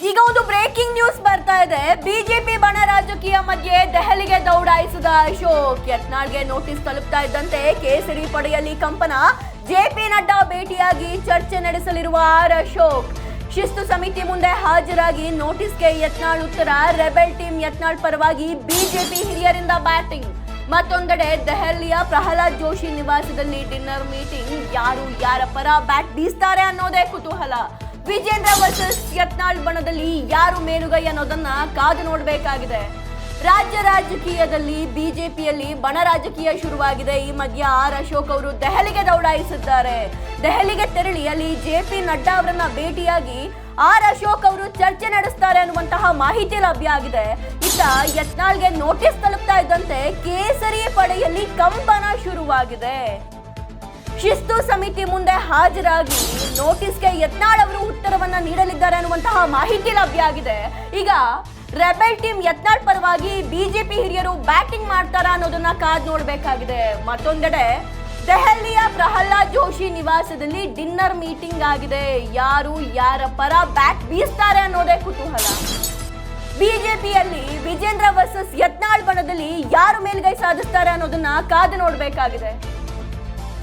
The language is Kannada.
ಈಗ ಒಂದು ಬ್ರೇಕಿಂಗ್ ನ್ಯೂಸ್ ಬರ್ತಾ ಇದೆ. ಬಿಜೆಪಿ ಬಣ ರಾಜಕೀಯ ಮಧ್ಯೆ ದೆಹಲಿಗೆ ದೌಡಾಯಿಸಿದ ಅಶೋಕ್. ಯತ್ನಾಳ್ಗೆ ನೋಟಿಸ್ ತಲುಪ್ತಾ ಇದ್ದಂತೆ ಕೇಸರಿ ಪಡೆಯಲ್ಲಿ ಕಂಪನ. ಜೆಪಿ ನಡ್ಡಾ ಭೇಟಿಯಾಗಿ ಚರ್ಚೆ ನಡೆಸಲಿರುವ ಅಶೋಕ್. ಶಿಸ್ತು ಸಮಿತಿ ಮುಂದೆ ಹಾಜರಾಗಿ ನೋಟಿಸ್ಗೆ ಯತ್ನಾಳ್ ಉತ್ತರ. ರೆಬೆಲ್ ಟೀಮ್ ಯತ್ನಾಳ್ ಪರವಾಗಿ ಬಿಜೆಪಿ ಹಿರಿಯರಿಂದ ಬ್ಯಾಟಿಂಗ್. ಮತ್ತೊಂದೆಡೆ ದೆಹಲಿಯ ಪ್ರಹ್ಲಾದ್ ಜೋಶಿ ನಿವಾಸದಲ್ಲಿ ಡಿನ್ನರ್ ಮೀಟಿಂಗ್. ಯಾರು ಯಾರ ಪರ ಬ್ಯಾಟ್ ಬೀಸ್ತಾರೆ ಅನ್ನೋದೇ ಕುತೂಹಲ. ವಿಜೇಂದ್ರ ವರ್ಸಸ್ ಯತ್ನಾಳ್ ಬಣದಲ್ಲಿ ಯಾರು ಮೇಲುಗೈ ಅನ್ನೋದನ್ನ ಕಾದು ನೋಡಬೇಕಾಗಿದೆ. ರಾಜ್ಯ ರಾಜಕೀಯದಲ್ಲಿ ಬಿಜೆಪಿಯಲ್ಲಿ ಬಣ ರಾಜಕೀಯ ಶುರುವಾಗಿದೆ. ಈ ಮಧ್ಯ ಅಶೋಕ್ ಅವರು ದೆಹಲಿಗೆ ದೌಡಾಯಿಸಿದ್ದಾರೆ. ದೆಹಲಿಗೆ ತೆರಳಿ ಅಲ್ಲಿ ಜೆಪಿ ನಡ್ಡಾ ಅವರನ್ನ ಭೇಟಿಯಾಗಿ ಅಶೋಕ್ ಅವರು ಚರ್ಚೆ ನಡೆಸ್ತಾರೆ ಅನ್ನುವಂತಹ ಮಾಹಿತಿ ಲಭ್ಯ ಆಗಿದೆ. ಇತ್ತ ಯತ್ನಾಳ್ಗೆ ನೋಟಿಸ್ ತಲುಪ್ತಾ ಇದ್ದಂತೆ ಕೇಸರಿ ಪಡೆಯಲ್ಲಿ ಕಂಪನ ಶುರುವಾಗಿದೆ. ಶಿಸ್ತು ಸಮಿತಿ ಮುಂದೆ ಹಾಜರಾಗಿ ನೋಟಿಸ್ಗೆ ಯತ್ನಾಳ್ ಅವರು ಉತ್ತರವನ್ನ ನೀಡಲಿದ್ದಾರೆ ಅನ್ನುವಂತಹ ಮಾಹಿತಿ ಲಭ್ಯ ಆಗಿದೆ. ಈಗ ರೆಬೆಲ್ ಟೀಮ್ ಯತ್ನಾಳ್ ಪರವಾಗಿ ಬಿಜೆಪಿ ಹಿರಿಯರು ಬ್ಯಾಟಿಂಗ್ ಮಾಡ್ತಾರಾ ಅನ್ನೋದನ್ನ ಕಾದ್ ನೋಡ್ಬೇಕಾಗಿದೆ. ಮತ್ತೊಂದೆಡೆ ದೆಹಲಿಯ ಪ್ರಹ್ಲಾದ್ ಜೋಶಿ ನಿವಾಸದಲ್ಲಿ ಡಿನ್ನರ್ ಮೀಟಿಂಗ್ ಆಗಿದೆ. ಯಾರು ಯಾರ ಪರ ಬ್ಯಾಟ್ ಬೀಸ್ತಾರೆ ಅನ್ನೋದೇ ಕುತೂಹಲ. ಬಿಜೆಪಿಯಲ್ಲಿ ವಿಜೇಂದ್ರ ವರ್ಸಸ್ ಯತ್ನಾಳ್ ಬಣದಲ್ಲಿ ಯಾರು ಮೇಲ್ಗೈ ಸಾಧಿಸ್ತಾರೆ ಅನ್ನೋದನ್ನ ಕಾದು ನೋಡ್ಬೇಕಾಗಿದೆ.